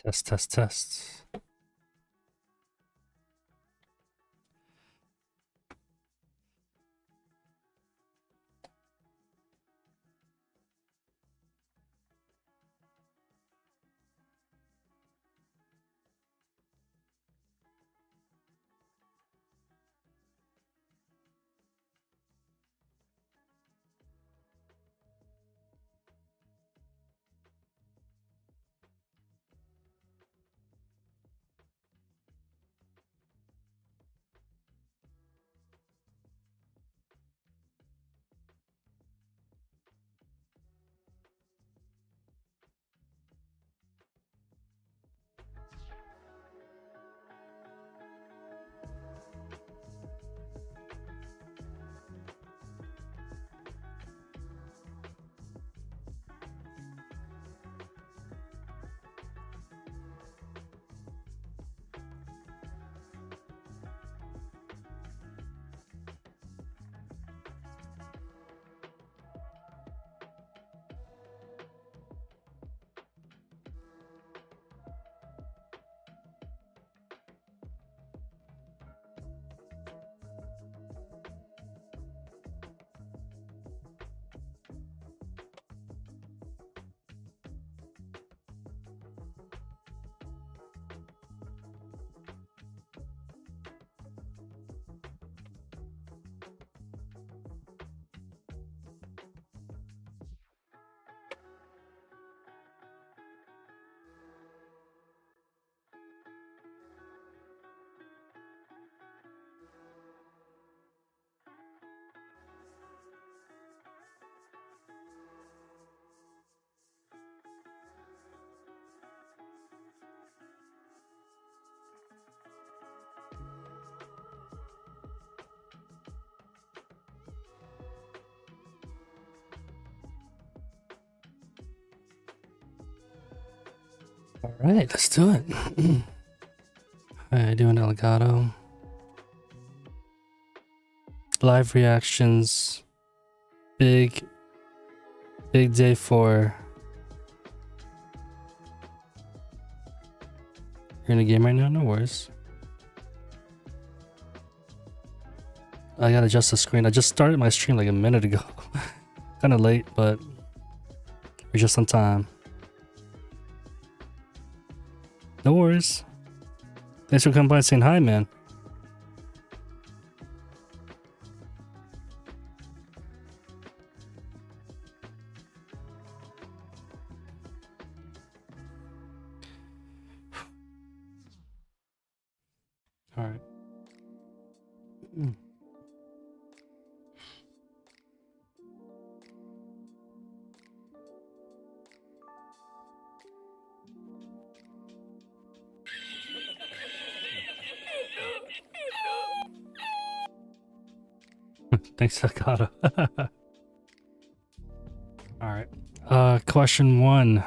Test, test, test. All right, let's do it. All right, doing Elgato. Live reactions. Big day for. You're in a game right now? No worries. I gotta adjust the screen. I just started my stream like a minute ago. Kinda late, but we're just on time. No worries. Thanks for coming by and saying hi, man. All right. Thanks, Elgato. All right. Question 1.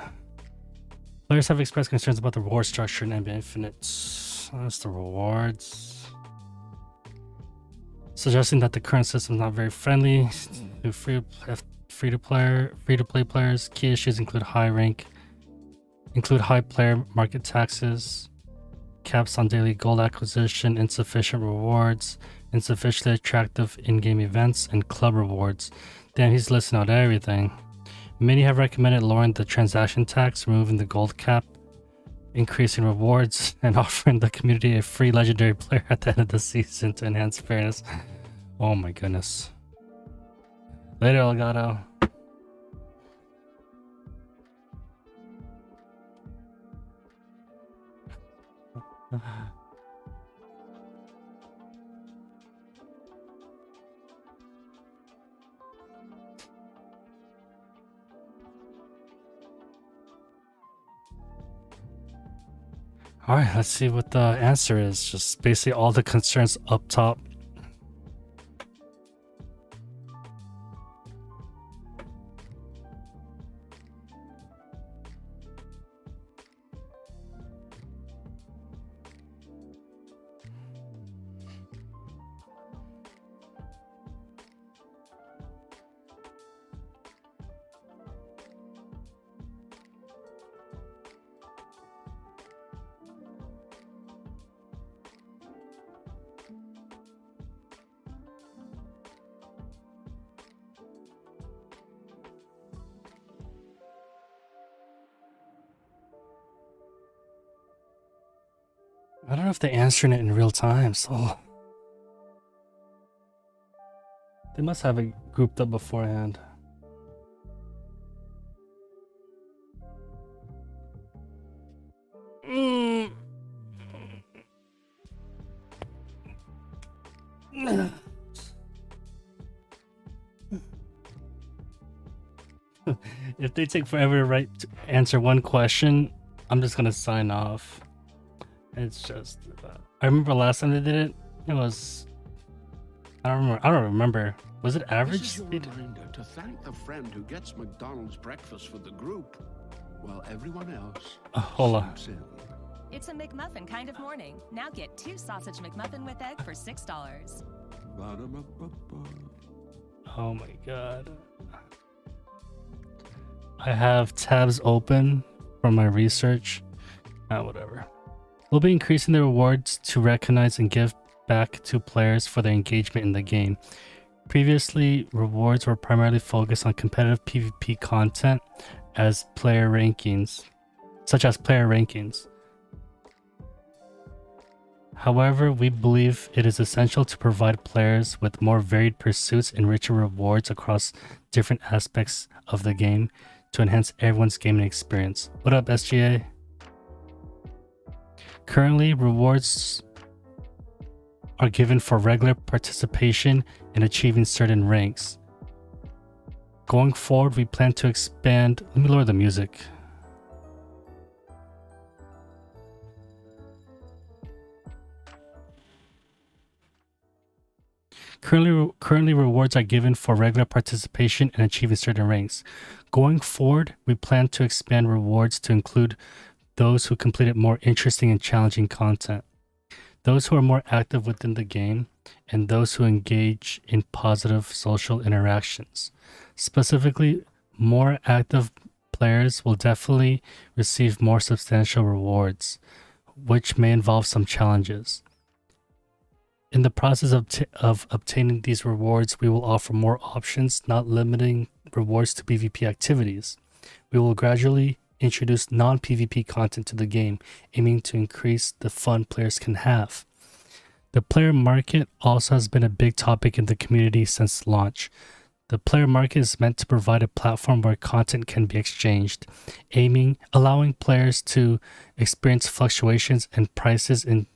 Players have expressed concerns about the reward structure in NBA Infinite. That's the rewards. Suggesting that the current system is not very friendly to free-to-play players. Key issues include high player market taxes, caps on daily gold acquisition, insufficient rewards, insufficiently attractive in-game events, and club rewards. Damn, he's listing out everything. Many have recommended lowering the transaction tax, removing the gold cap, increasing rewards, and offering the community a free legendary player at the end of the season to enhance fairness. Oh my goodness. Later, Elgato. All right, let's see what the answer is. Just basically all the concerns up top. I don't know if they're answering it in real time, so they must have it grouped up beforehand. If they take forever to answer one question, I'm just gonna sign off. It's just, I remember last time they did it. It was, I don't remember. Was it average This is your speed? reminder to thank the friend who gets McDonald's breakfast for the group, while everyone else Hold on. sleeps in. It's a McMuffin kind of morning. Now get 2 sausage McMuffin with egg for $6. Ba-da-ba-ba-ba. Oh my god. I have tabs open from my research. Whatever. We'll be increasing the rewards to recognize and give back to players for their engagement in the game. Previously, rewards were primarily focused on competitive PvP content as player rankings, such as player rankings. However, we believe it is essential to provide players with more varied pursuits and richer rewards across different aspects of the game to enhance everyone's gaming experience. What up, SGA? Currently, rewards are given for regular participation in achieving certain ranks. Going forward, we plan to expand. Let me lower the music. Currently, rewards are given for regular participation in achieving certain ranks. Going forward, we plan to expand rewards to include those who completed more interesting and challenging content, those who are more active within the game, and those who engage in positive social interactions. Specifically, more active players will definitely receive more substantial rewards, which may involve some challenges. In the process of obtaining these rewards, we will offer more options, not limiting rewards to PvP activities. We will gradually introduce non-PvP content to the game, aiming to increase the fun players can have. The player market also has been a big topic in the community since launch. The player market is meant to provide a platform where content can be exchanged, allowing players to experience fluctuations in prices and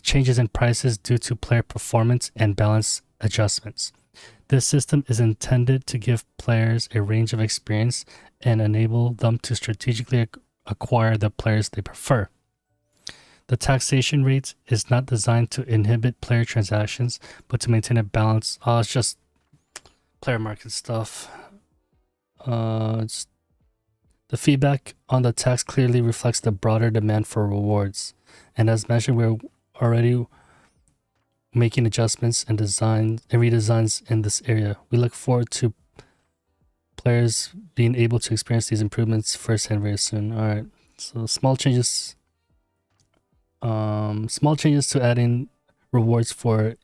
changes in prices due to player performance and balance adjustments. This system is intended to give players a range of experience and enable them to strategically acquire the players they prefer. The taxation rate is not designed to inhibit player transactions, but to maintain a balance. It's just player market stuff. The feedback on the tax clearly reflects the broader demand for rewards. And as mentioned, we're already making adjustments and redesigns in this area. We look forward to players being able to experience these improvements firsthand very soon. All right, so small changes to adding rewards for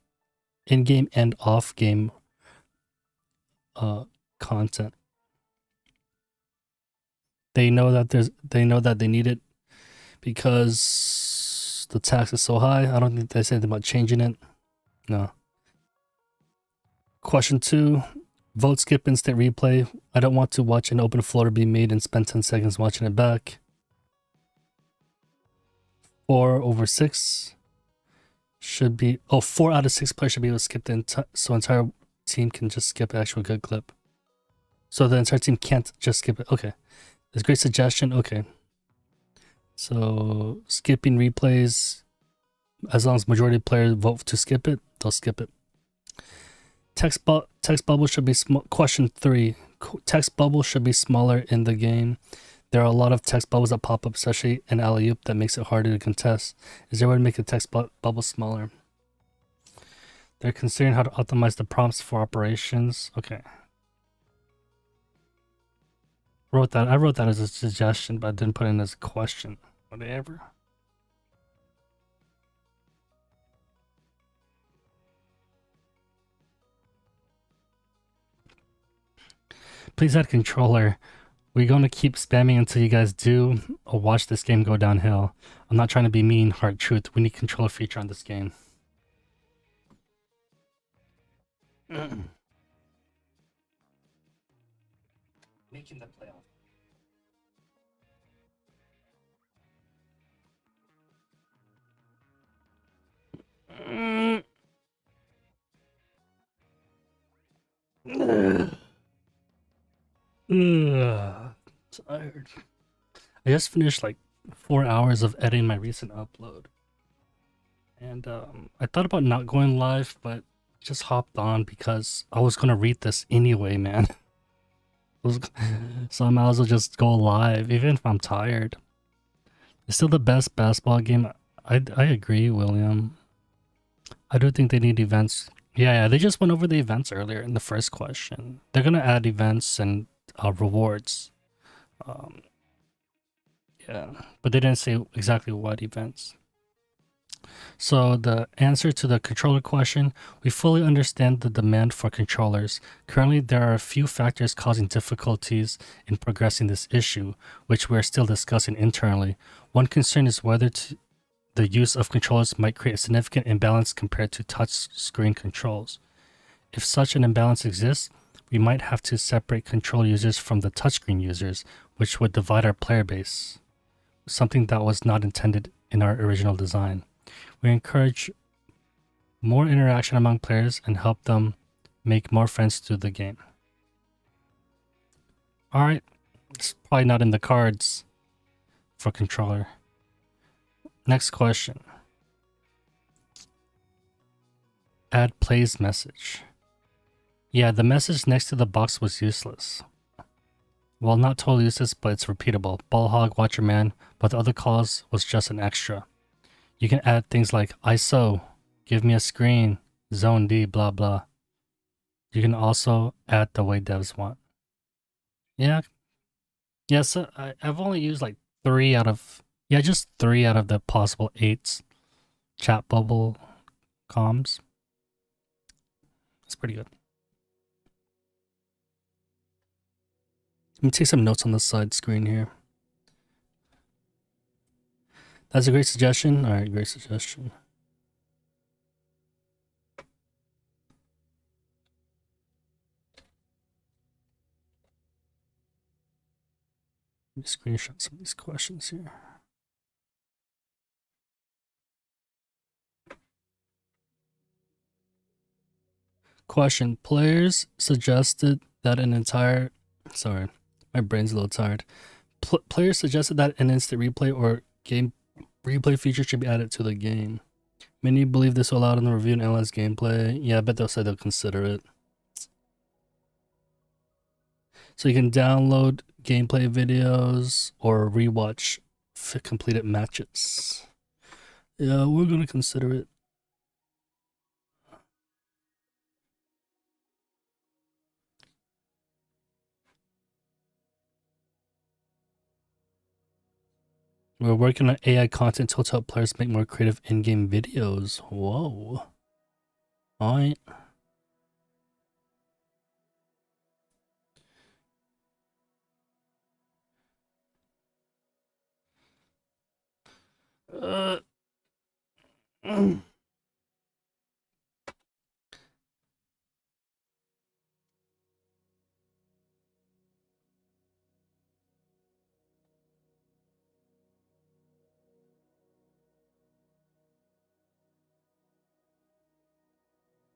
in-game and off-game content. They know that they need it because the tax is so high. I don't think they said anything about changing it. No. Question 2. Vote skip instant replay. I don't want to watch an open floater be made and spend 10 seconds watching it back. 4/6 should be... 4 out of 6 players should be able to skip so entire team can just skip an actual good clip. So the entire team can't just skip it. Okay. That's a great suggestion. Okay. So skipping replays, as long as majority of players vote to skip it, they'll skip it. Text bubble should be small. Question 3. Text bubble should be smaller in the game. There are a lot of text bubbles that pop up, especially in alley-oop, that makes it harder to contest. Is there a way to make the text bubble smaller? They're considering how to optimize the prompts for operations. Okay. I wrote that as a suggestion, but I didn't put it in as a question. Whatever. Please add controller We're gonna keep spamming until you guys do or watch this game go downhill. I'm not trying to be mean, hard truth. We need controller feature on this game. Making the playoff. Tired. I just finished like 4 hours of editing my recent upload. And I thought about not going live, but just hopped on because I was gonna read this anyway, man. So I might as well just go live, even if I'm tired. It's still the best basketball game. I agree, William. I do think they need events. Yeah, they just went over the events earlier in the first question. They're gonna add events and rewards. Um, yeah, but they didn't say exactly what events. So the answer to the controller question, we fully understand the demand for controllers. Currently, there are a few factors causing difficulties in progressing this issue, which we are still discussing internally. One concern is whether the use of controllers might create a significant imbalance compared to touchscreen controls. If such an imbalance exists, we might have to separate control users from the touchscreen users, which would divide our player base, something that was not intended in our original design. We encourage more interaction among players and help them make more friends through the game. Alright, it's probably not in the cards for controller. Next question. Add plays message. Yeah, the message next to the box was useless. Well, not totally useless, but it's repeatable. Ball hog, watch your man, but the other calls was just an extra. You can add things like ISO, give me a screen, zone D, blah blah. You can also add the way devs want. Yeah. Yeah, so I've only used like 3 out of... Yeah, just 3 out of the possible 8 chat bubble comms. That's pretty good. Let me take some notes on the side screen here. That's a great suggestion. Alright, great suggestion. Let me screenshot some of these questions here. Question. Players suggested that an entire... Sorry, my brain's a little tired. Players suggested that an instant replay or game replay feature should be added to the game. Many believe this will allow them to review and analyze gameplay. Yeah, I bet they'll say they'll consider it. So you can download gameplay videos or rewatch completed matches. Yeah, we're gonna consider it. We're working on AI content to help players make more creative in-game videos. Whoa. Alright.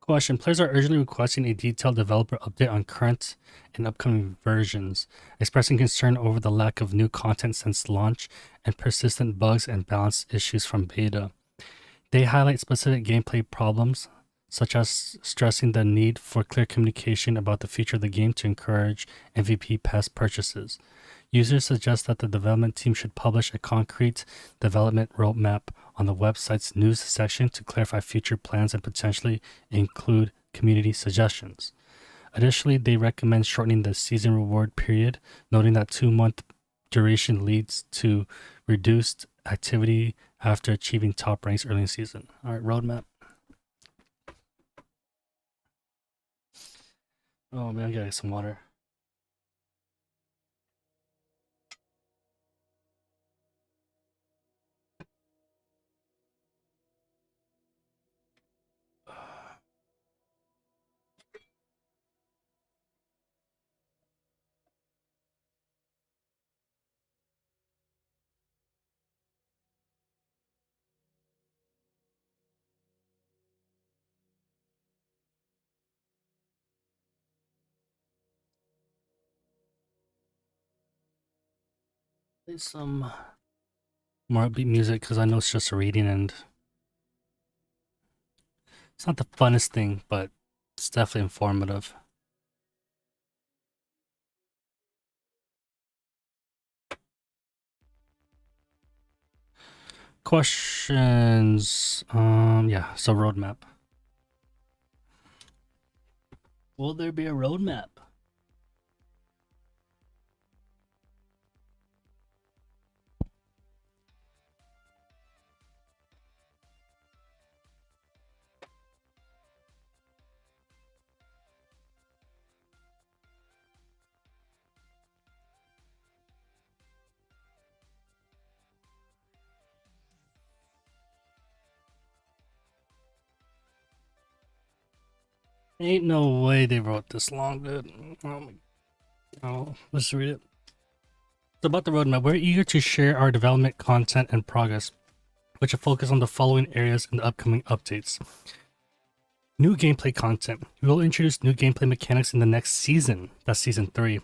Question. Players are urgently requesting a detailed developer update on current and upcoming versions, expressing concern over the lack of new content since launch and persistent bugs and balance issues from beta. They highlight specific gameplay problems, such as stressing the need for clear communication about the future of the game to encourage MVP pass purchases. Users suggest that the development team should publish a concrete development roadmap on the website's news section to clarify future plans and potentially include community suggestions. Additionally, they recommend shortening the season reward period, noting that 2-month duration leads to reduced activity after achieving top ranks early in the season. All right, roadmap. Oh man, I gotta get some water. Play some more upbeat music because I know it's just reading and it's not the funnest thing, but it's definitely informative. Questions. Yeah, so roadmap. Will there be a roadmap? Ain't no way they wrote this long, dude. Oh, let's read it. So about the roadmap, we're eager to share our development content and progress, which will focus on the following areas in the upcoming updates. New gameplay content. We will introduce new gameplay mechanics in the next season, that's season 3.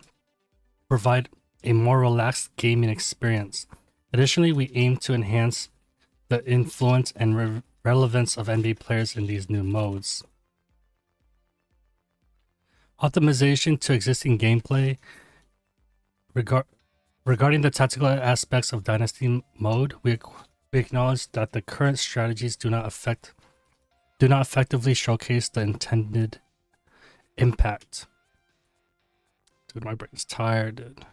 Provide a more relaxed gaming experience. Additionally, we aim to enhance the influence and relevance of NBA players in these new modes. Optimization to existing gameplay. Regarding the tactical aspects of Dynasty mode, we acknowledge that the current strategies do not effectively showcase the intended impact. Dude, my brain's tired, dude.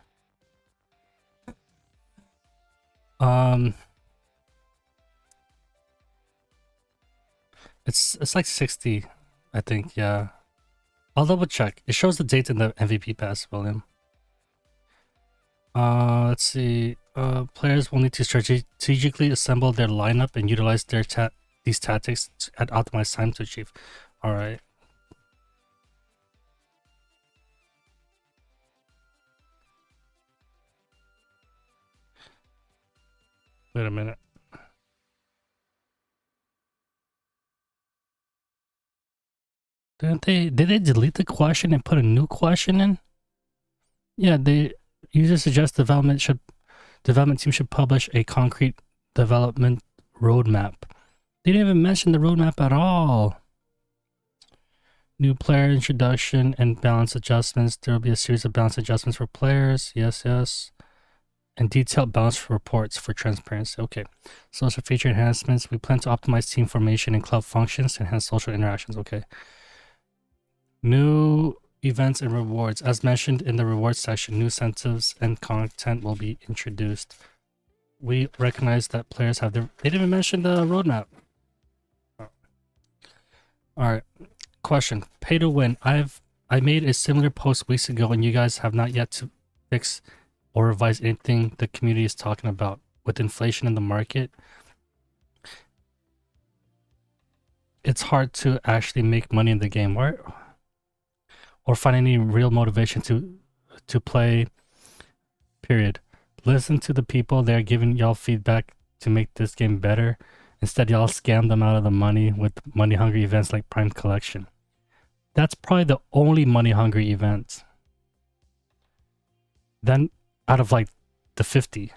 It's like 60, I think, yeah. I'll double check. It shows the date in the MVP pass, William. Let's see. Players will need to strategically assemble their lineup and utilize their these tactics at optimized time to achieve. All right. Wait a minute. Did they delete the question and put a new question in? Yeah, users suggest development team should publish a concrete development roadmap. They didn't even mention the roadmap at all. New player introduction and balance adjustments. There will be a series of balance adjustments for players. Yes. And detailed balance reports for transparency. Okay. Social feature enhancements. We plan to optimize team formation and club functions to enhance social interactions. Okay. New events and rewards. As mentioned in the rewards section, new incentives and content will be introduced. We recognize that players have their... They didn't even mention the roadmap. Oh. Alright. Question. Pay to win. I made a similar post weeks ago and you guys have not yet to fix or revise anything the community is talking about. With inflation in the market, it's hard to actually make money in the game, right? Or find any real motivation to play, period. Listen to the people. They're giving y'all feedback to make this game better. Instead, y'all scam them out of the money with money-hungry events like Prime Collection. That's probably the only money-hungry event. Then, out of like the 50.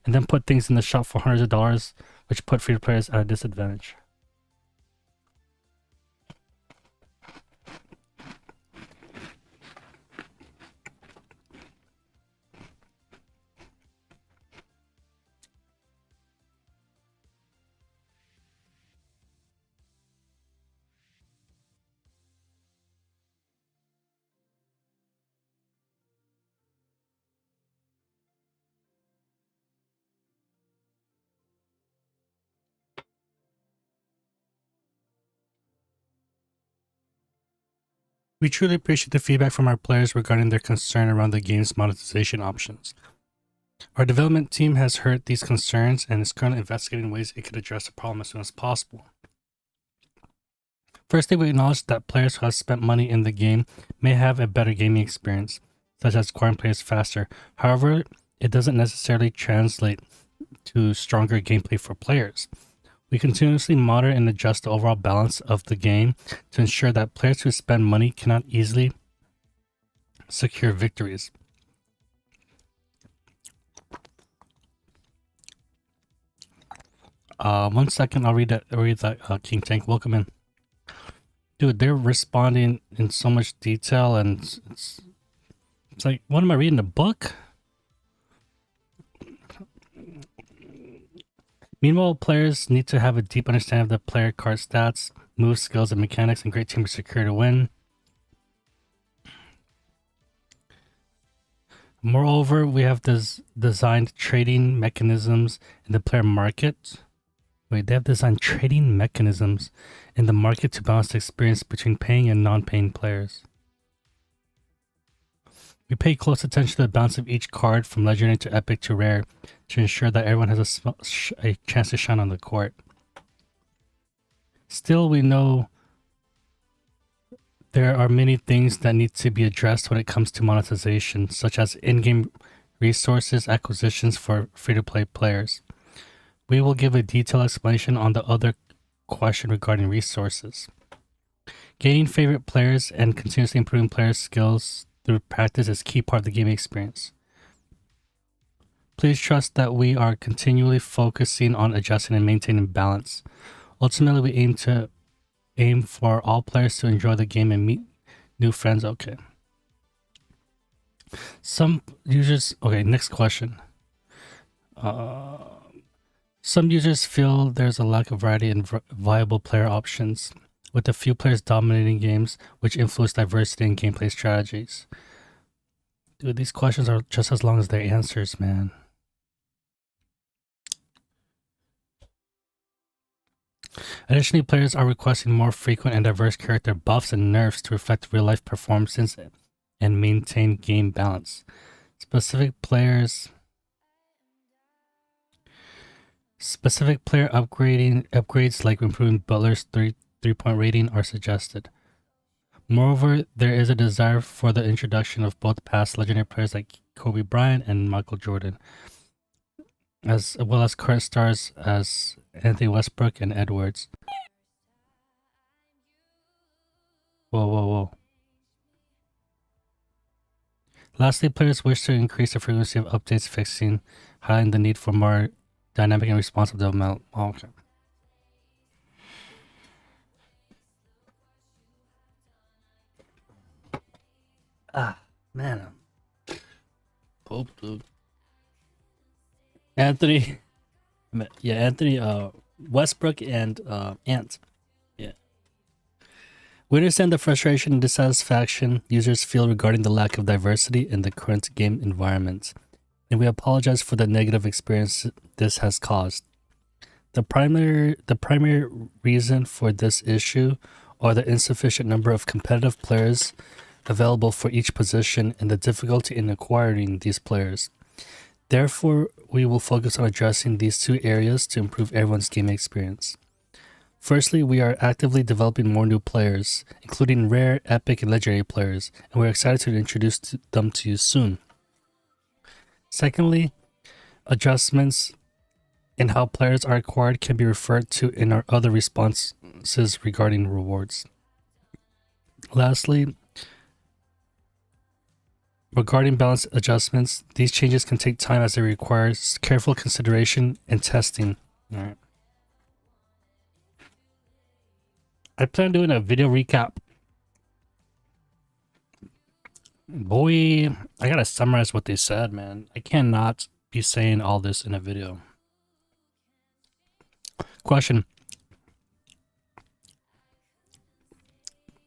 And then put things in the shop for hundreds of dollars, which put free players at a disadvantage. We truly appreciate the feedback from our players regarding their concern around the game's monetization options. Our development team has heard these concerns and is currently investigating ways it could address the problem as soon as possible. Firstly, we acknowledge that players who have spent money in the game may have a better gaming experience, such as acquiring players faster. However, it doesn't necessarily translate to stronger gameplay for players. We continuously monitor and adjust the overall balance of the game to ensure that players who spend money cannot easily secure victories. 1 second. I'll read that. King Tank. Welcome in, dude. They're responding in so much detail, and it's like, what am I reading? A book? Meanwhile, players need to have a deep understanding of the player card stats, moves, skills, and mechanics, and great team secure to win. Moreover, we have designed trading mechanisms in the player market. Wait, they have designed trading mechanisms in the market to balance the experience between paying and non-paying players. We pay close attention to the balance of each card from legendary to epic to rare to ensure that everyone has a chance to shine on the court. Still, we know there are many things that need to be addressed when it comes to monetization, such as in-game resources acquisitions for free-to-play players. We will give a detailed explanation on the other question regarding resources. Gaining favorite players and continuously improving players' skills through practice is a key part of the gaming experience. Please trust that we are continually focusing on adjusting and maintaining balance. Ultimately, we aim for all players to enjoy the game and meet new friends. Okay. Some users... Okay, next question. Some users feel there's a lack of variety and viable player options, with a few players dominating games, which influence diversity in gameplay strategies. Dude, these questions are just as long as their answers, man. Additionally, players are requesting more frequent and diverse character buffs and nerfs to reflect real-life performances and maintain game balance. Specific player upgrades like improving Butler's 3-point rating are suggested. Moreover, there is a desire for the introduction of both past legendary players like Kobe Bryant and Michael Jordan, as well as current stars as Anthony Westbrook and Edwards. Whoa. Lastly, players wish to increase the frequency of updates fixing, highlighting the need for more dynamic and responsive development. Oh, okay. Man. Pope, dude. Anthony Westbrook and Ant. Yeah. We understand the frustration and dissatisfaction users feel regarding the lack of diversity in the current game environment, and we apologize for the negative experience this has caused. The primary reason for this issue are the insufficient number of competitive players available for each position and the difficulty in acquiring these players. Therefore, we will focus on addressing these two areas to improve everyone's gaming experience. Firstly, we are actively developing more new players, including rare, epic, and legendary players, and we're excited to introduce them to you soon. Secondly, adjustments in how players are acquired can be referred to in our other responses regarding rewards. Lastly, regarding balance adjustments, these changes can take time as they require careful consideration and testing. All right. I plan on doing a video recap. Boy, I gotta summarize what they said, man. I cannot be saying all this in a video. Question.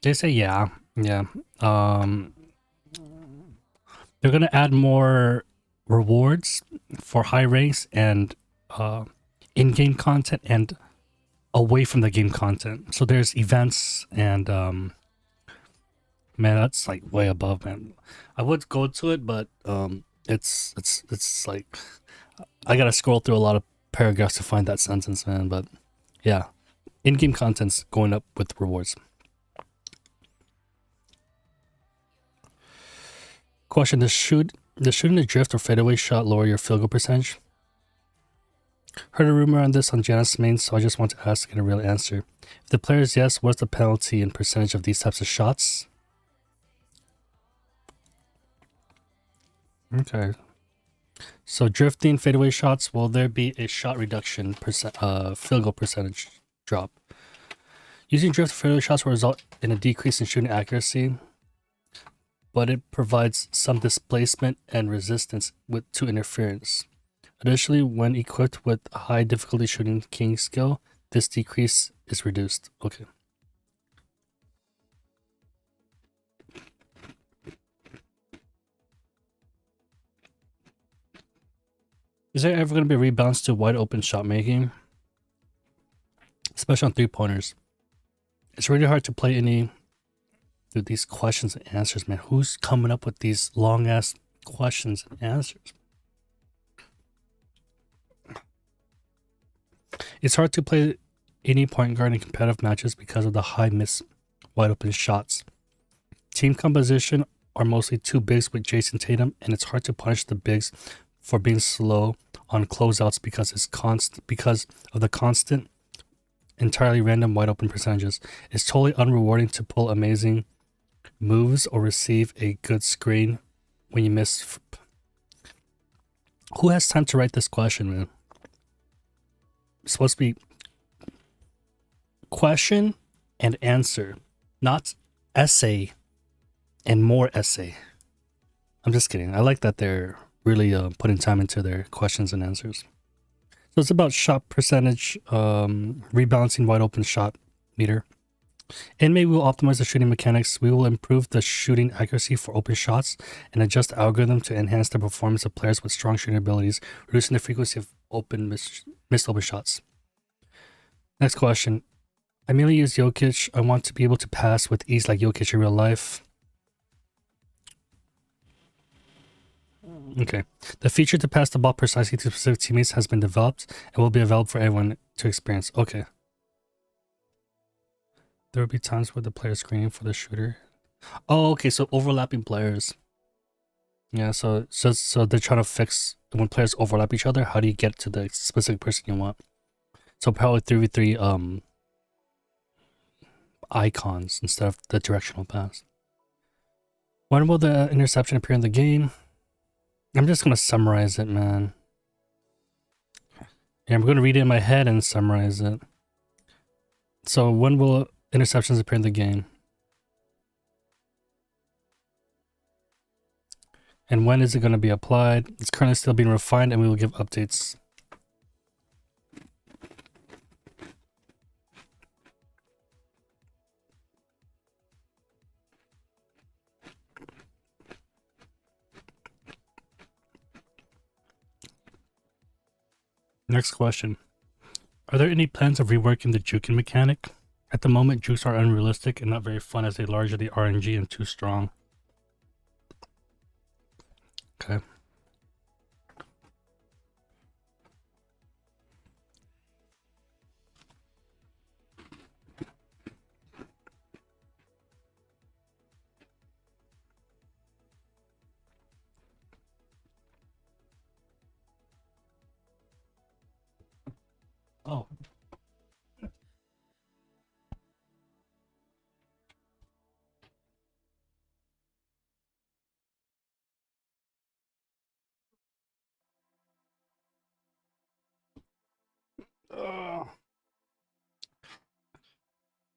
They say yeah. They're gonna add more rewards for high ranks and in-game content and away from the game content. So there's events and man, that's like way above, man. I would go to it, but it's like I gotta scroll through a lot of paragraphs to find that sentence, man. But yeah, in-game content's going up with rewards. Question: Does shooting a drift or fadeaway shot lower your field goal percentage? Heard a rumor on this on Janus main, so I just want to ask to get a real answer. If the player is yes, what's the penalty and percentage of these types of shots? Okay. So drifting fadeaway shots, will there be a shot reduction field goal percentage drop? Using drift fadeaway shots will result in a decrease in shooting accuracy, but it provides some displacement and resistance to interference. Additionally, when equipped with high difficulty shooting king skill, this decrease is reduced. Okay. Is there ever going to be a rebalance to wide open shot making? Especially on 3-pointers. It's really hard to play any through these questions and answers, man. Who's coming up with these long ass questions and answers? It's hard to play any point guard in competitive matches because of the high miss wide open shots. Team composition are mostly two bigs with Jason Tatum, and it's hard to punish the bigs for being slow on closeouts because of the constant, entirely random wide open percentages. It's totally unrewarding to pull amazing moves or receive a good screen when you miss. Who has time to write this question, man? It's supposed to be question and answer, not essay and more essay. I'm just kidding. I like that they're really putting time into their questions and answers. So it's about shot percentage, rebalancing wide open shot meter. And maybe we'll optimize the shooting mechanics. We will improve the shooting accuracy for open shots and adjust the algorithm to enhance the performance of players with strong shooting abilities, reducing the frequency of missed open shots. Next question. I mainly use Jokic. I want to be able to pass with ease like Jokic in real life. Okay. The feature to pass the ball precisely to specific teammates has been developed and will be available for everyone to experience. Okay. There will be times where the player is screening for the shooter. Oh, okay. So overlapping players. Yeah. So they're trying to fix when players overlap each other. How do you get to the specific person you want? So probably 3v3 icons instead of the directional pass. When will the interception appear in the game? I'm just going to summarize it, man. Yeah, I'm going to read it in my head and summarize it. So when will interceptions appear in the game? And when is it going to be applied? It's currently still being refined and we will give updates. Next question. Are there any plans of reworking the juking mechanic? At the moment, jukes are unrealistic and not very fun as they largely RNG and too strong. Okay. Oh.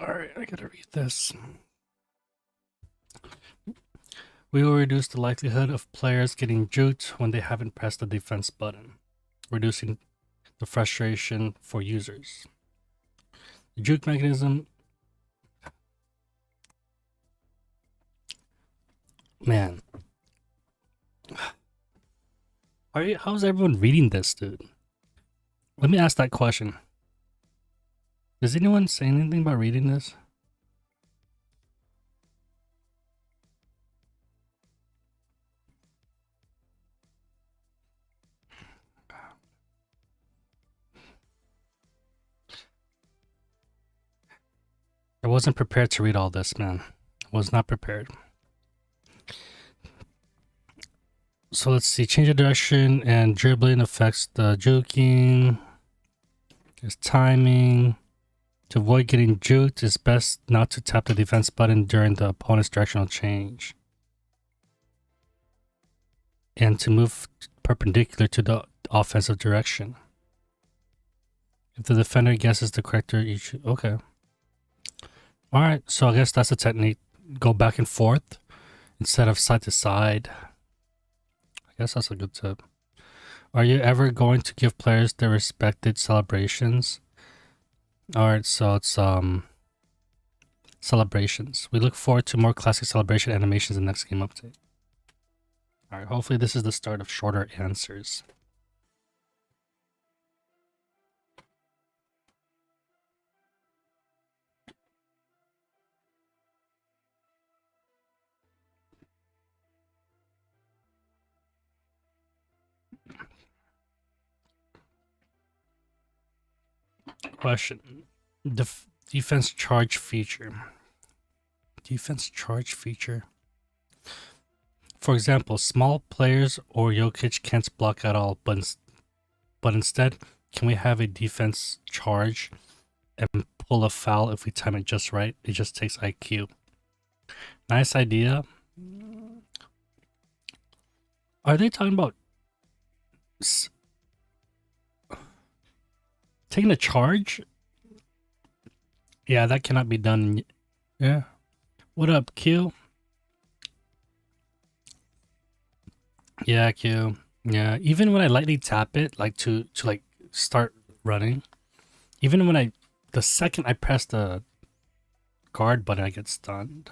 Alright, I gotta read this. We will reduce the likelihood of players getting juked when they haven't pressed the defense button, reducing the frustration for users. The juke mechanism. Man. How's everyone reading this, dude? Let me ask that question. Does anyone say anything about reading this? I wasn't prepared to read all this, man. I was not prepared. So let's see. Change of direction and dribbling affects the juking. There's timing. To avoid getting juked, it's best not to tap the defense button during the opponent's directional change. and to move perpendicular to the offensive direction. If the defender guesses the correct, you should. Okay. All right. So I guess that's a technique. Go back and forth instead of side to side. I guess that's a good tip. Are you ever going to give players their respected celebrations? All right. So it's celebrations. We look forward to more classic celebration animations in the next game update. All right. Hopefully this is the start of shorter answers. Question. Defense charge feature. Defense charge feature. For example, small players or Jokic can't block at all, but instead, can we have a defense charge and pull a foul if we time it just right? It just takes IQ. Nice idea. Are they talking about taking a charge? Yeah, that cannot be done. Yeah. What up, Q? Yeah, Q. Yeah, even when I lightly tap it, like to like start running, even when the second I press the guard button, I get stunned.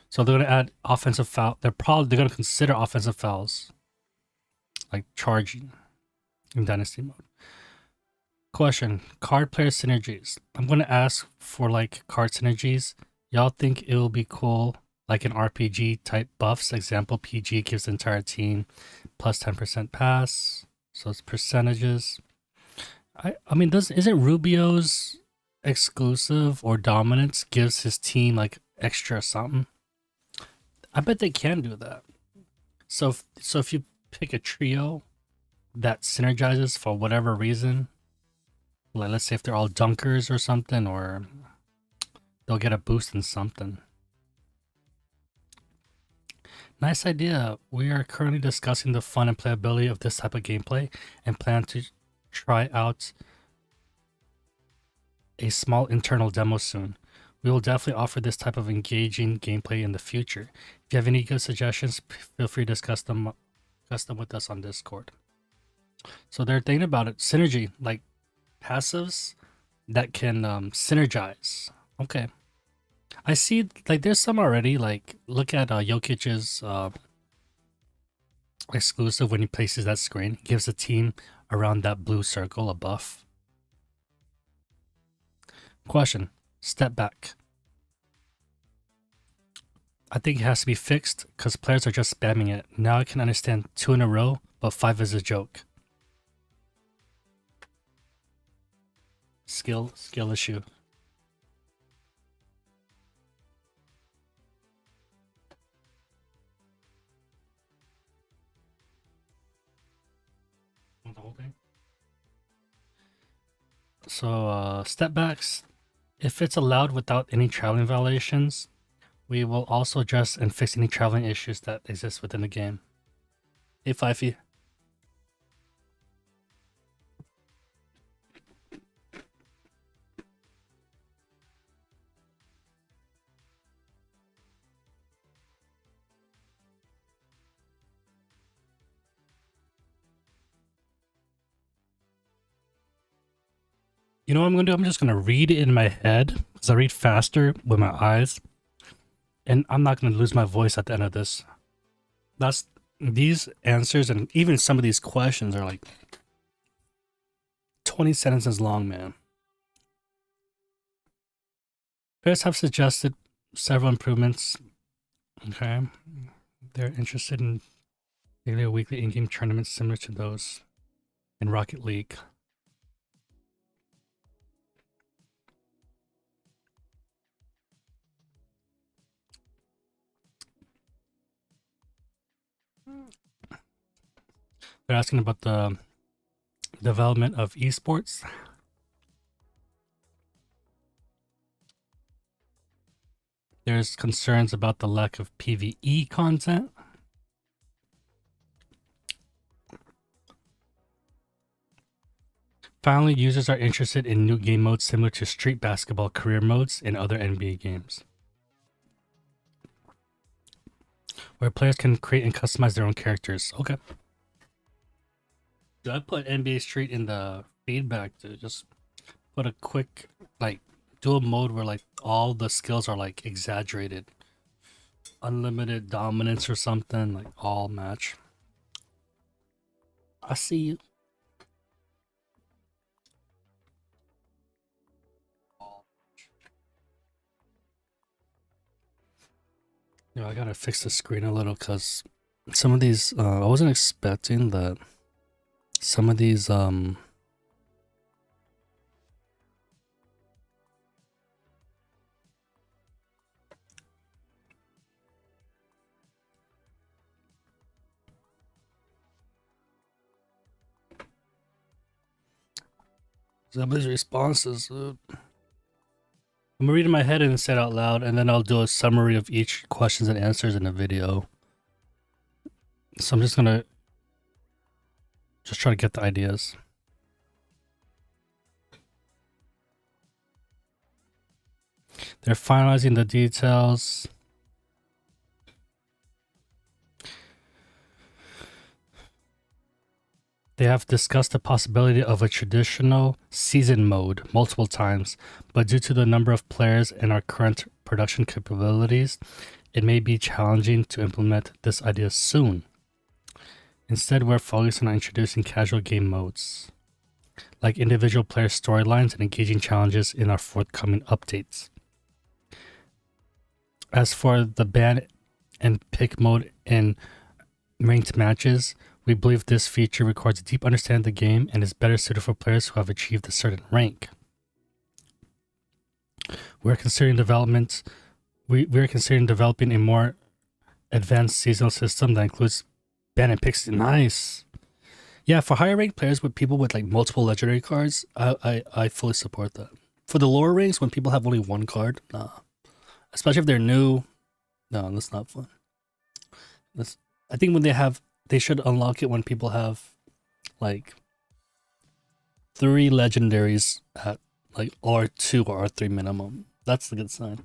So they're gonna add offensive foul. They're gonna consider offensive fouls, like charging in Dynasty mode. Question: card player synergies. I'm gonna ask for like card synergies. Y'all think it will be cool, like an RPG type buffs? Example: PG gives the entire team plus 10% pass. So it's percentages. I mean, isn't Rubio's exclusive or dominance gives his team like extra something? I bet they can do that. So if you pick a trio that synergizes for whatever reason, like let's say if they're all dunkers or something, or they'll get a boost in something. Nice idea. We are currently discussing the fun and playability of this type of gameplay and plan to try out a small internal demo soon. We will definitely offer this type of engaging gameplay in the future. If you have any good suggestions, feel free to discuss them with us on Discord. So they're thinking about it. Synergy, like passives that can synergize. Okay. I see, like, there's some already. Like, look at Jokic's exclusive when he places that screen. He gives the team around that blue circle a buff. Question. Step back. I think it has to be fixed because players are just spamming it. Now I can understand 2 in a row, but 5 is a joke. Skill issue. The whole thing. So step backs. If it's allowed without any traveling violations, we will also address and fix any traveling issues that exist within the game. Hey, Fifey. You know what I'm going to do? I'm just going to read it in my head because I read faster with my eyes. And I'm not going to lose my voice at the end of this. These answers and even some of these questions are like 20 sentences long, man. Players have suggested several improvements. Okay. They're interested in daily or weekly in-game tournaments similar to those in Rocket League. They're asking about the development of esports. There's concerns about the lack of PvE content. Finally, users are interested in new game modes similar to street basketball career modes in other NBA games, where players can create and customize their own characters. Okay. Do I put NBA Street in the feedback to just put a quick, like, do a mode where, like, all the skills are, like, exaggerated? Unlimited dominance or something, like, all match. I see you. Yeah, I gotta fix the screen a little because some of these, I wasn't expecting that some of these, some of these responses, I'm gonna read in my head and say it out loud, and then I'll do a summary of each questions and answers in a video. So I'm just gonna try to get the ideas. They're finalizing the details. They have discussed the possibility of a traditional season mode multiple times, but due to the number of players and our current production capabilities, it may be challenging to implement this idea soon. Instead, we're focusing on introducing casual game modes, like individual player storylines and engaging challenges in our forthcoming updates. As for the ban and pick mode in ranked matches, we believe this feature requires a deep understanding of the game and is better suited for players who have achieved a certain rank. We're considering developing a more advanced seasonal system that includes ban and picks. Nice. Yeah, for higher ranked players with people with like multiple legendary cards, I fully support that. For the lower ranks, when people have only one card, nah. Especially if they're new, no, that's not fun. I think when they should unlock it when people have like 3 legendaries at like R2 or R3 minimum. That's a good sign.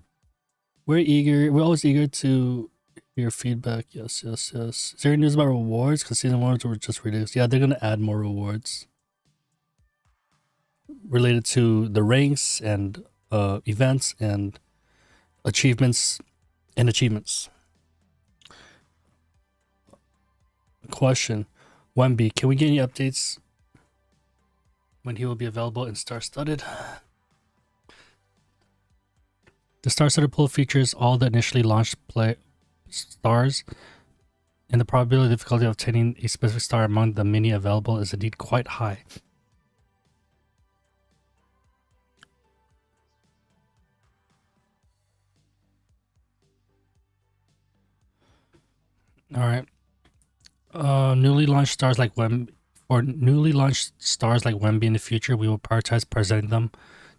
We're always eager to hear feedback. Yes. Is there any news about rewards? Because season 1s were just reduced. Yeah, they're gonna add more rewards related to the ranks and events and achievements. Question: Wemby, can we get any updates when he will be available in Star Studded? The Star Studded pool features all the initially launched stars, and the probability of difficulty of obtaining a specific star among the many available is indeed quite high. All right. Newly launched stars like Wemby in the future, we will prioritize presenting them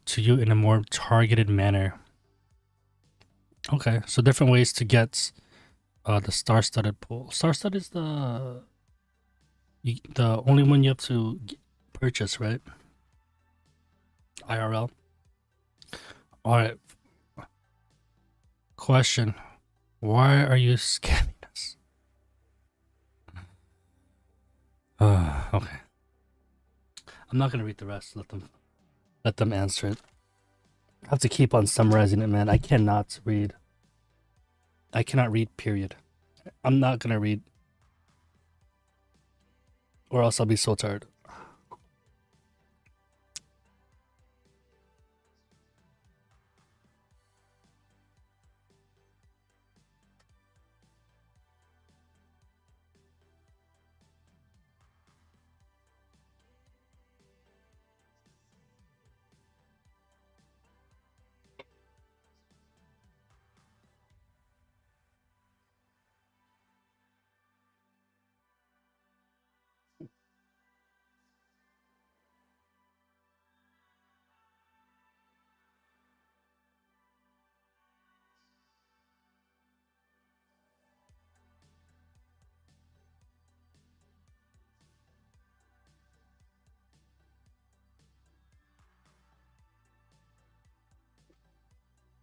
to you in a more targeted manner. Okay, so different ways to get the star-studded pool. Star-studded is the only one you have to purchase, right? IRL. All right. Question: why are you scamming us? Okay. I'm not gonna read the rest. Let them answer it. I have to keep on summarizing it, man. I cannot read. Period. I'm not gonna read, or else I'll be so tired.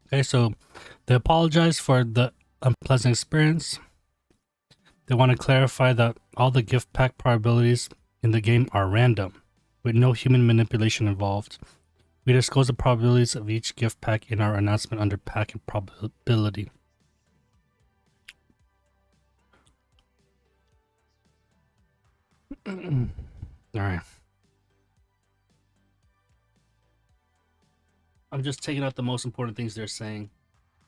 Okay, so they apologize for the unpleasant experience. They want to clarify that all the gift pack probabilities in the game are random, with no human manipulation involved. We disclose the probabilities of each gift pack in our announcement under pack and probability. Alright. I'm just taking out the most important things they're saying.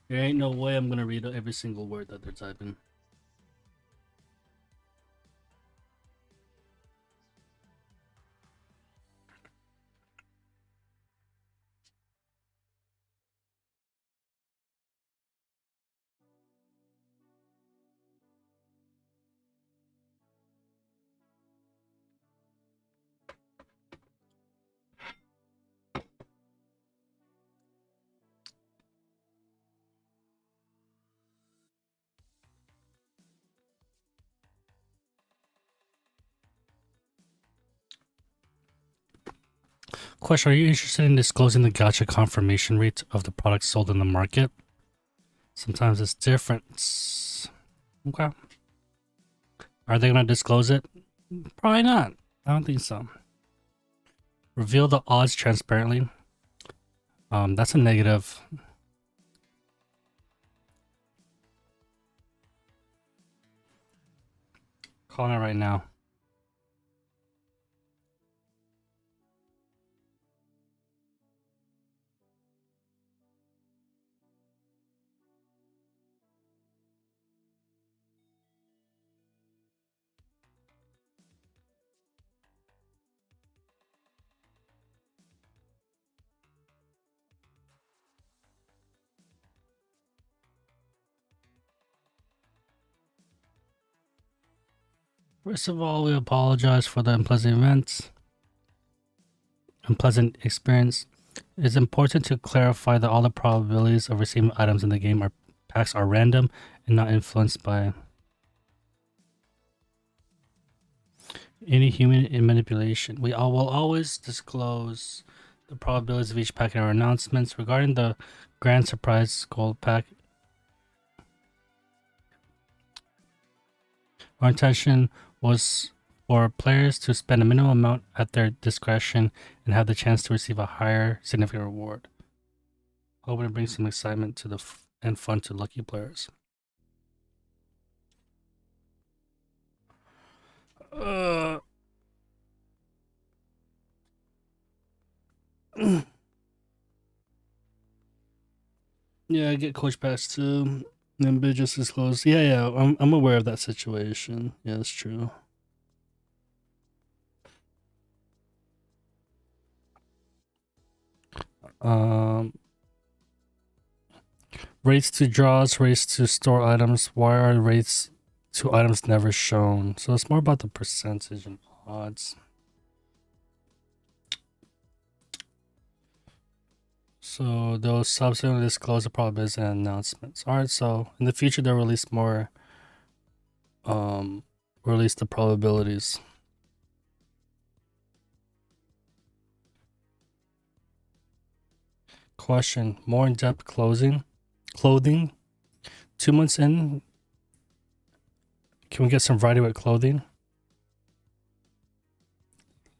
There ain't no way I'm gonna read every single word that they're typing. Question: are you interested in disclosing the gacha confirmation rate of the products sold in the market? Sometimes it's different. Okay. Are they gonna disclose it? Probably not. I don't think so. Reveal the odds transparently. That's a negative. Calling it right now. First of all, we apologize for the unpleasant experience. It's important to clarify that all the probabilities of receiving items in the game or packs are random and not influenced by any human manipulation. We will always disclose the probabilities of each pack in our announcements. Regarding the grand surprise gold pack, our intention was for players to spend a minimum amount at their discretion and have the chance to receive a higher significant reward. Hoping to bring some excitement to and fun to lucky players. Yeah, I get coach packs too. And bid just disclosed. Yeah, I'm aware of that situation. Yeah, that's true. Rates to draws, rates to store items. Why are rates to items never shown? So it's more about the percentage and odds. So they'll subsequently disclose the probabilities and announcements. Alright, so in the future they'll release more release the probabilities. Question: more in-depth clothing. 2 months in, can we get some variety with clothing?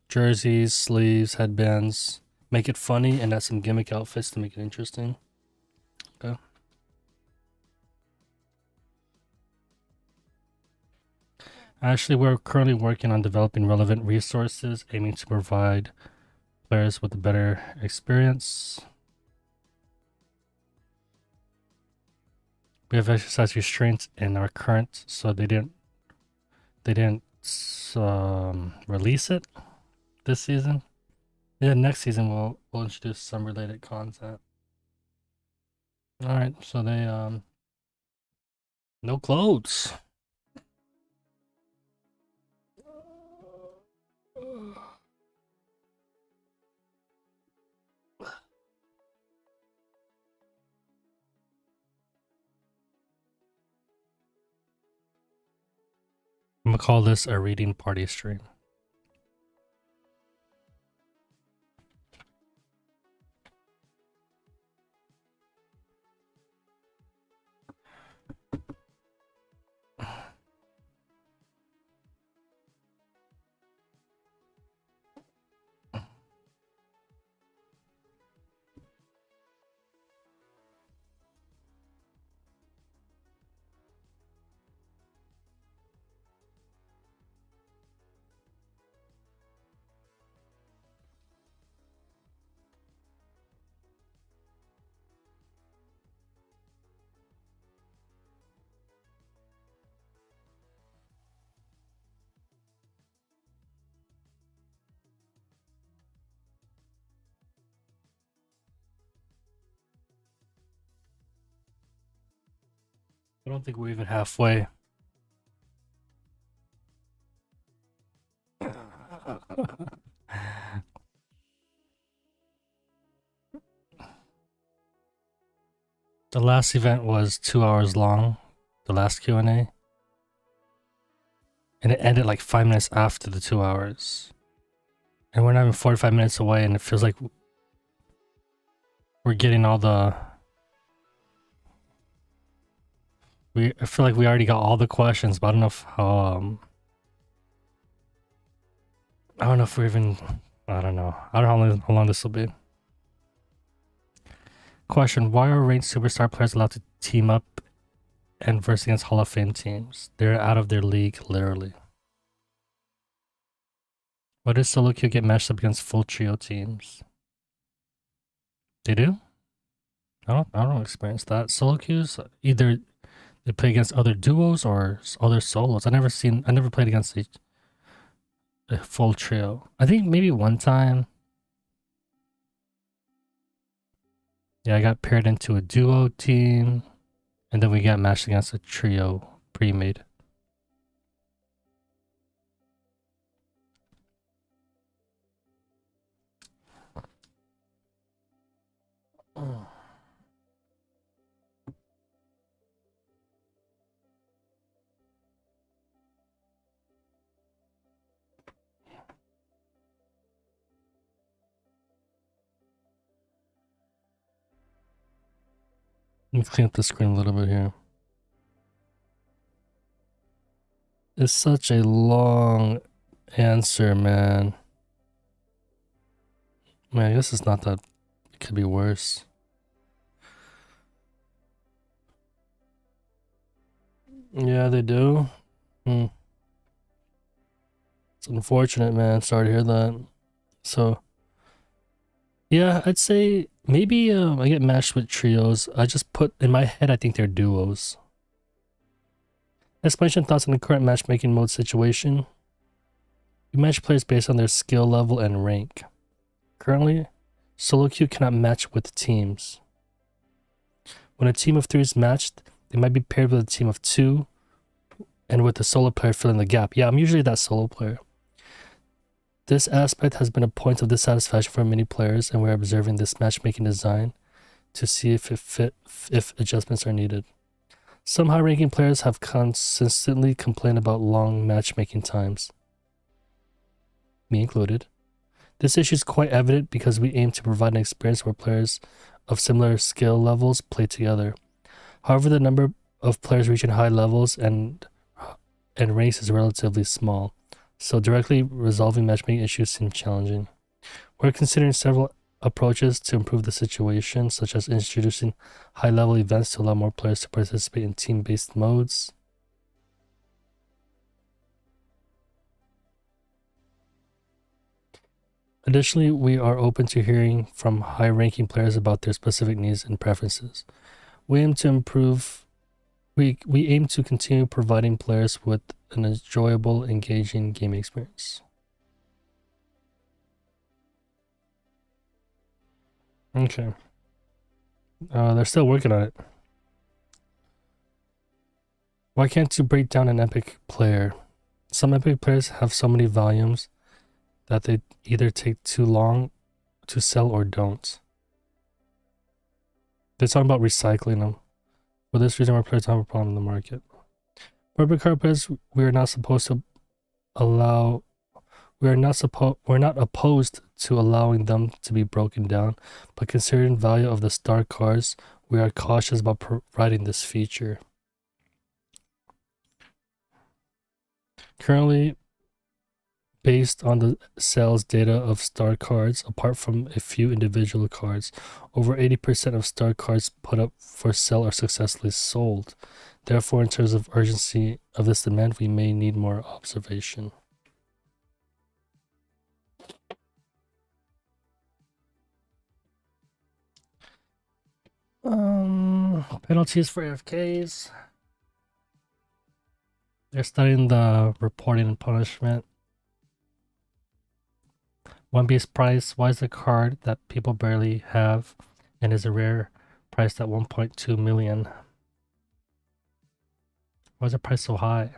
Jerseys, sleeves, headbands. Make it funny and add some gimmick outfits to make it interesting. Okay. Actually, we're currently working on developing relevant resources, aiming to provide players with a better experience. We have exercised restraints in our current, so they didn't release it this season. Yeah, next season we'll introduce some related content. All right, so they no clothes. I'm gonna call this a reading party stream. I don't think we're even halfway. The last event was 2 hours long, the last Q&A. And it ended like 5 minutes after the 2 hours. And we're not even 45 minutes away, and it feels like we're getting all the... I feel like we already got all the questions, but I don't know if how... I don't know if we're even... I don't know. I don't know how long this will be. Question: why are ranked superstar players allowed to team up and verse against Hall of Fame teams? They're out of their league, literally. Why does solo queue get matched up against full trio teams? They do? I don't experience that. Solo queues, either they play against other duos or other solos. I never played against a full trio. I think maybe one time. Yeah, I got paired into a duo team, and then we got matched against a trio pre-made. Oh. Let me clean up the screen a little bit here. It's such a long answer, man. Man, I guess it's not that... It could be worse. Yeah, they do. It's unfortunate, man. Sorry to hear that. So... yeah, I'd say maybe I get matched with trios. I just put in my head, I think they're duos. Explanation thoughts on the current matchmaking mode situation. We match players based on their skill level and rank. Currently, solo queue cannot match with teams. When a team of 3 is matched, they might be paired with a team of 2 and with the solo player filling the gap. Yeah, I'm usually that solo player. This aspect has been a point of dissatisfaction for many players, and we're observing this matchmaking design to see if adjustments are needed. Some high-ranking players have consistently complained about long matchmaking times, me included. This issue is quite evident because we aim to provide an experience where players of similar skill levels play together. However, the number of players reaching high levels and ranks is relatively small, so directly resolving matchmaking issues seems challenging. We're considering several approaches to improve the situation, such as introducing high-level events to allow more players to participate in team-based modes. Additionally, we are open to hearing from high-ranking players about their specific needs and preferences. We aim to continue providing players with an enjoyable, engaging gaming experience. Okay. They're still working on it. Why can't you break down an epic player? Some epic players have so many volumes that they either take too long to sell or don't. They're talking about recycling them. For this reason, our players have a problem in the market. For epic card players, we're not opposed to allowing them to be broken down, but considering the value of the star cards, we are cautious about providing this feature. Currently, based on the sales data of star cards, apart from a few individual cards, over 80% of star cards put up for sale are successfully sold. Therefore, in terms of urgency of this demand, we may need more observation. Penalties for AFKs. They're studying the reporting and punishment. One base price. Why is a card that people barely have and is a rare priced at 1.2 million? Why is the price so high?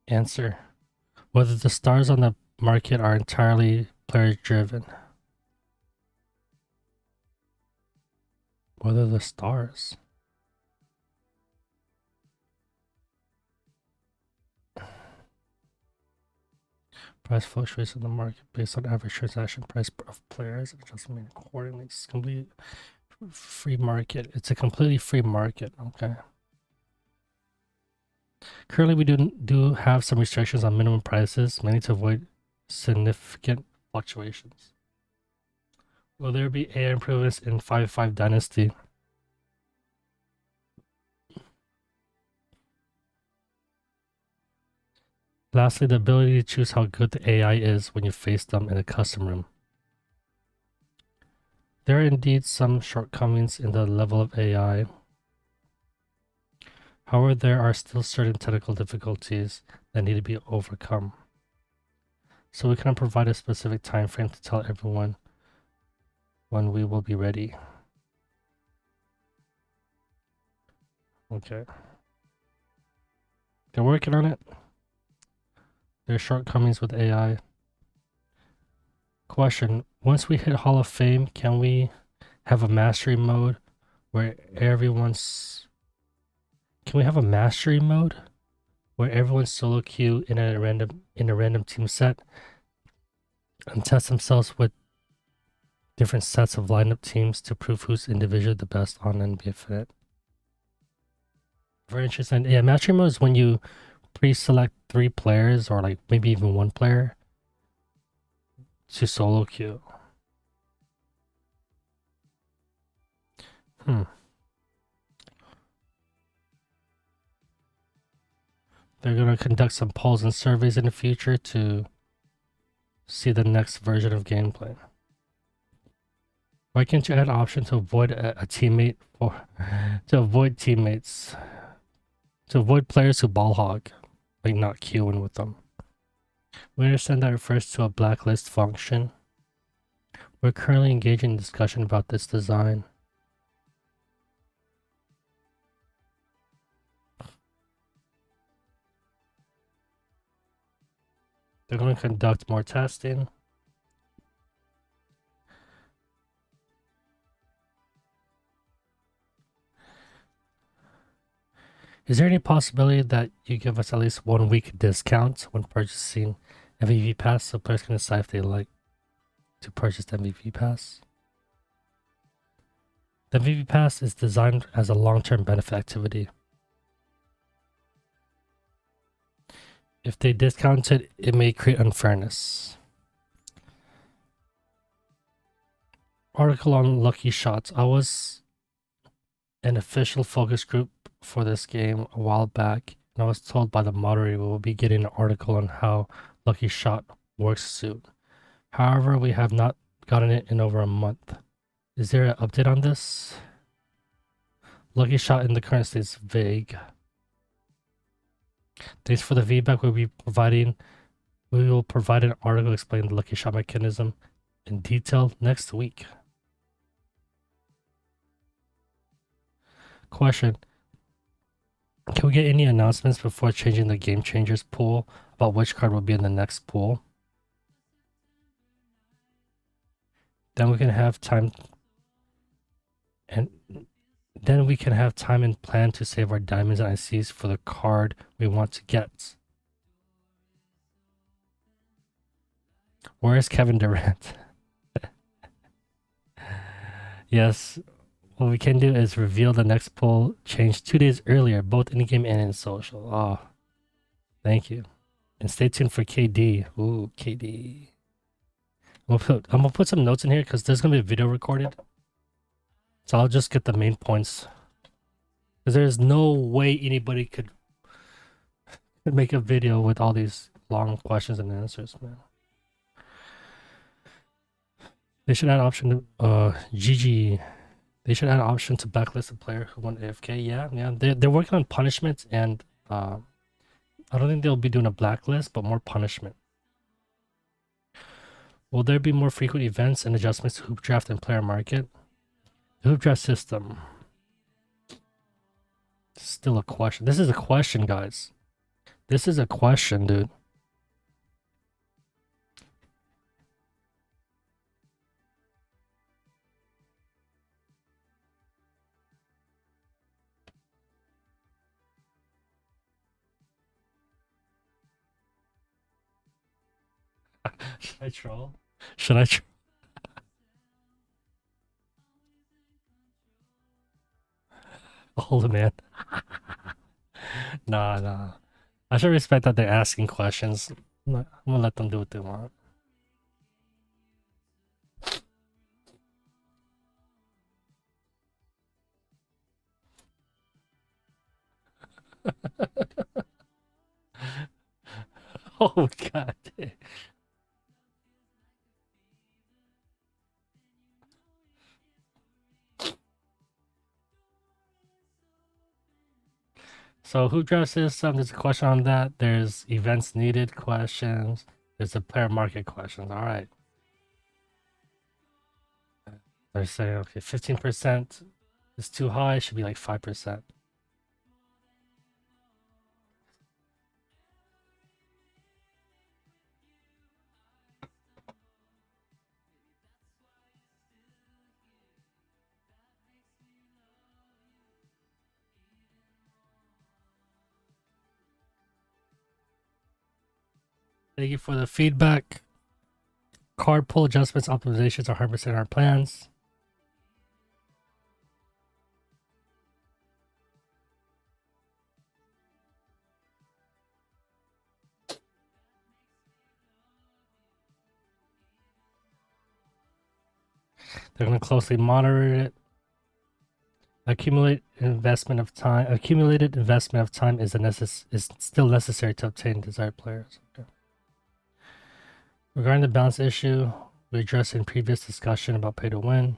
Answer. Whether the stars on the market are entirely player driven. What are the stars? Price fluctuates in the market based on average transaction price of players and adjustment accordingly. It's complete free market. It's a completely free market. Okay. Currently, we do have some restrictions on minimum prices, mainly to avoid significant fluctuations. Will there be AI improvements in 5.5 Dynasty? Lastly, the ability to choose how good the AI is when you face them in a custom room. There are indeed some shortcomings in the level of AI. However, there are still certain technical difficulties that need to be overcome. So we cannot provide a specific time frame to tell everyone when we will be ready. Okay. They're working on it. There are shortcomings with AI. Question: once we hit Hall of Fame, can we have a mastery mode where everyone's... Can we have a mastery mode where everyone's solo queue in a random team set and test themselves with different sets of lineup teams to prove who's individually the best on NBA Fit? Very interesting. Yeah, mastery mode is when you pre-select 3 players or like maybe even 1 player to solo queue. They're going to conduct some polls and surveys in the future to see the next version of gameplay. Why can't you add an option to avoid a teammate or to avoid teammates, to avoid players who ball hog, like not queuing with them? We understand that refers to a blacklist function. We're currently engaging in discussion about this design. They're going to conduct more testing. Is there any possibility that you give us at least 1 week discount when purchasing MVP Pass so players can decide if they like to purchase the MVP Pass? The MVP Pass is designed as a long-term benefit activity. If they discount it, it may create unfairness. Article on lucky shots. I was an official focus group for this game a while back, and I was told by the moderator we will be getting an article on how lucky shot works soon. However, we have not gotten it in over a month. Is there an update on this? Lucky shot in the current state is vague. Thanks for the feedback we'll be providing. We will provide an article explaining the lucky shot mechanism in detail next week. Question: can we get any announcements before changing the Game Changers pool about which card will be in the next pool? Then we can have time and plan to save our diamonds and ICs for the card we want to get. Where is Kevin Durant? Yes, what we can do is reveal the next poll changed 2 days earlier, both in game and in social. Oh, thank you. And stay tuned for KD. Ooh, KD. I'm gonna put some notes in here because there's gonna be a video recorded. So I'll just get the main points. Because there's no way anybody could make a video with all these long questions and answers, man. They should add option to GG. They should add an option to backlist a player who went AFK. Yeah. They're working on punishment, and I don't think they'll be doing a blacklist, but more punishment. Will there be more frequent events and adjustments to hoop draft and player market? The hoop draft system. Still a question. This is a question, guys. This is a question, dude. Should I troll? Should I troll? Old man. Nah. I should respect that they're asking questions. I'm gonna let them do what they want. Oh god. So who drafts this? There's a question on that. There's events needed questions. There's a player market questions. All right. They're saying okay, 15% is too high. It should be like 5%. Thank you for the feedback. Card pull adjustments, optimizations are 100% our plans. They're going to closely monitor it. Accumulated investment of time is still necessary to obtain desired players. Okay. Regarding the balance issue, we addressed in previous discussion about pay to win.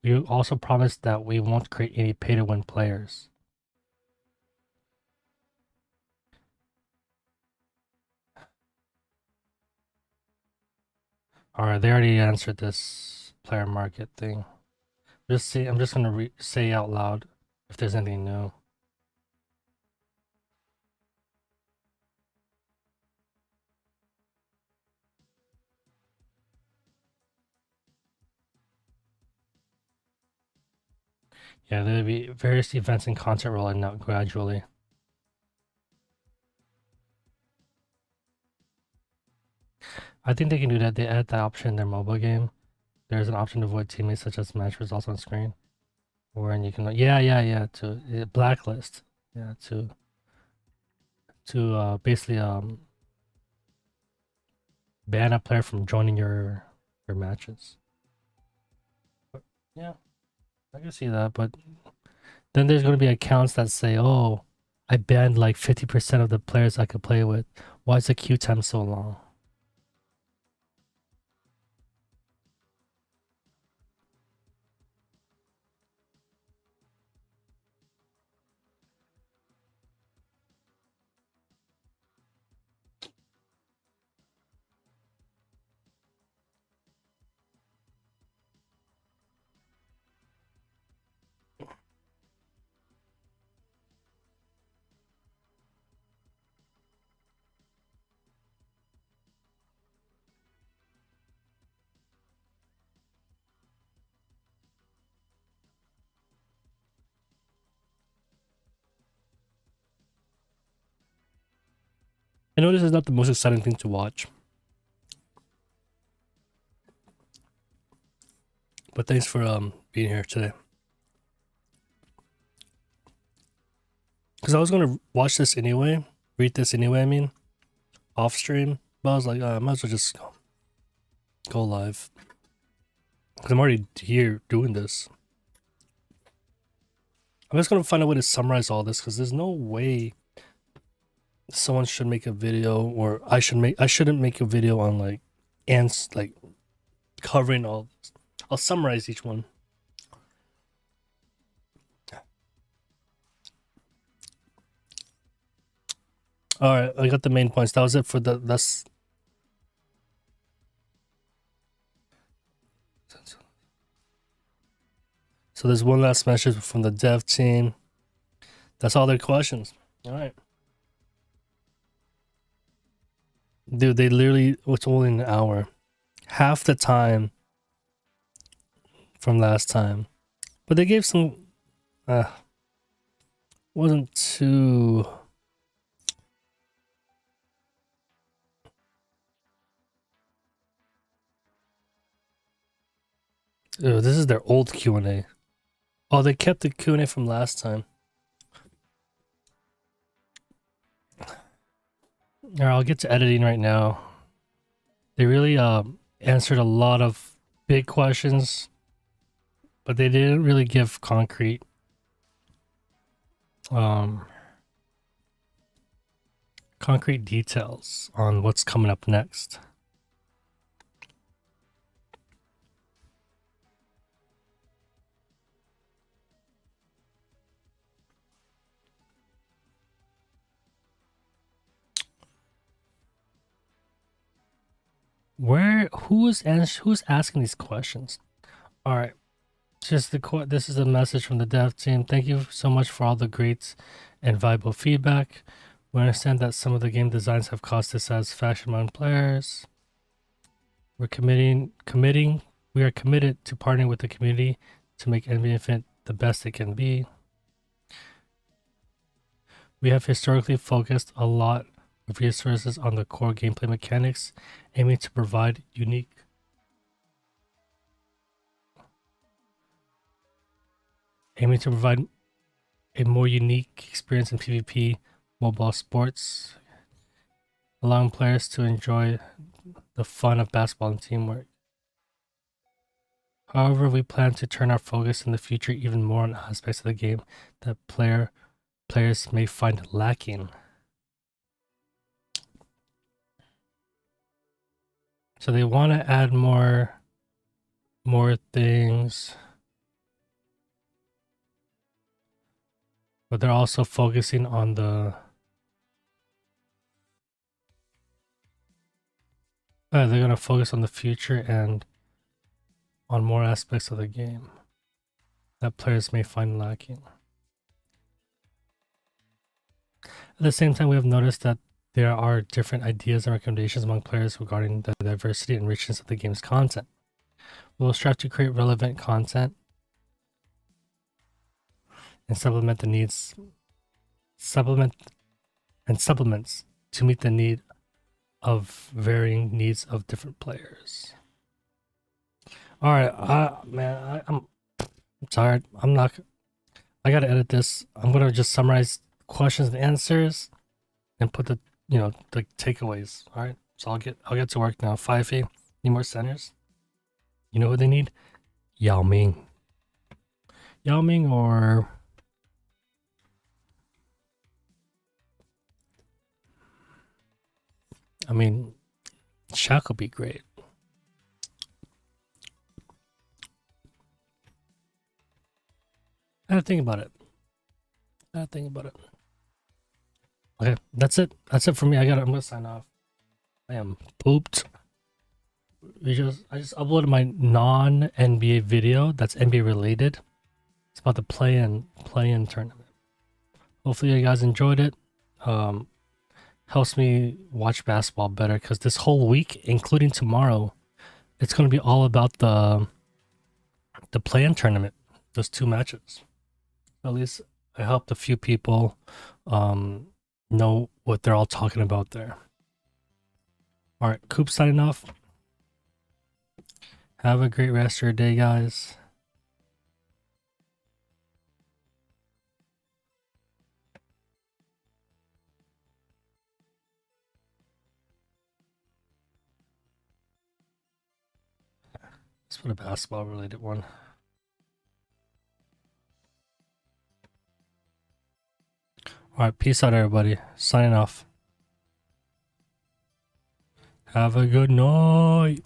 We also promised that we won't create any pay to win players. Alright, they already answered this player market thing. I'm just gonna say out loud if there's anything new. Yeah, there'll be various events and content rolling out gradually. I think they can do that. They add that option in their mobile game. There's an option to avoid teammates such as match results on screen. Wherein you can to blacklist. Yeah, to basically ban a player from joining your matches. But, yeah, I can see that, but then there's going to be accounts that say, oh, I banned like 50% of the players I could play with. Why is the queue time so long? I know this is not the most exciting thing to watch, but thanks for being here today. Because I was gonna watch this anyway, read this anyway. I mean, off stream, but I was like, I might as well just go live because I'm already here doing this. I'm just gonna find a way to summarize all this because there's no way someone should make a video, or I shouldn't make a video on like covering all this. I'll summarize each one. All right, I got the main points. That was it for that's So there's one last message from the dev team. That's all their questions. All right. Dude, they literally, it's only an hour. Half the time from last time. But they gave some, wasn't too... Ew, this is their old Q&A. Oh, they kept the Q&A from last time. Alright, I'll get to editing right now. They really answered a lot of big questions, but they didn't really give concrete concrete details on what's coming up next. Who's asking these questions? All right, this is a message from the dev team. Thank you so much for all the great and valuable feedback. We understand that some of the game designs have caused dissatisfaction among players. We are committed to partnering with the community to make NBA Infinite the best it can be. We have historically focused a lot of resources on the core gameplay mechanics, aiming to provide a more unique experience in PvP mobile sports, allowing players to enjoy the fun of basketball and teamwork. However, we plan to turn our focus in the future even more on aspects of the game that players may find lacking. So they want to add more things, but they're also focusing on they're going to focus on the future and on more aspects of the game that players may find lacking. At the same time, we have noticed that there are different ideas and recommendations among players regarding the diversity and richness of the game's content. We will strive to create relevant content and supplements to meet the need of varying needs of different players. All right, man, I'm tired. I gotta edit this. I'm gonna just summarize questions and answers and put the takeaways. All right, so I'll get to work now. 5A, need more centers. You know who they need? Yao Ming, or I mean, Shaq would be great. I gotta think about it. Okay, that's it. That's it for me. I'm gonna sign off. I am pooped. I just uploaded my non-NBA video that's NBA related. It's about the play-in tournament. Hopefully you guys enjoyed it. Helps me watch basketball better because this whole week, including tomorrow, it's gonna be all about the play-in tournament. Those 2 matches. At least I helped a few people know what they're all talking about there. All right, Coop signing off. Have a great rest of your day, guys. Let's put a basketball related one. All right, peace out, everybody. Signing off. Have a good night.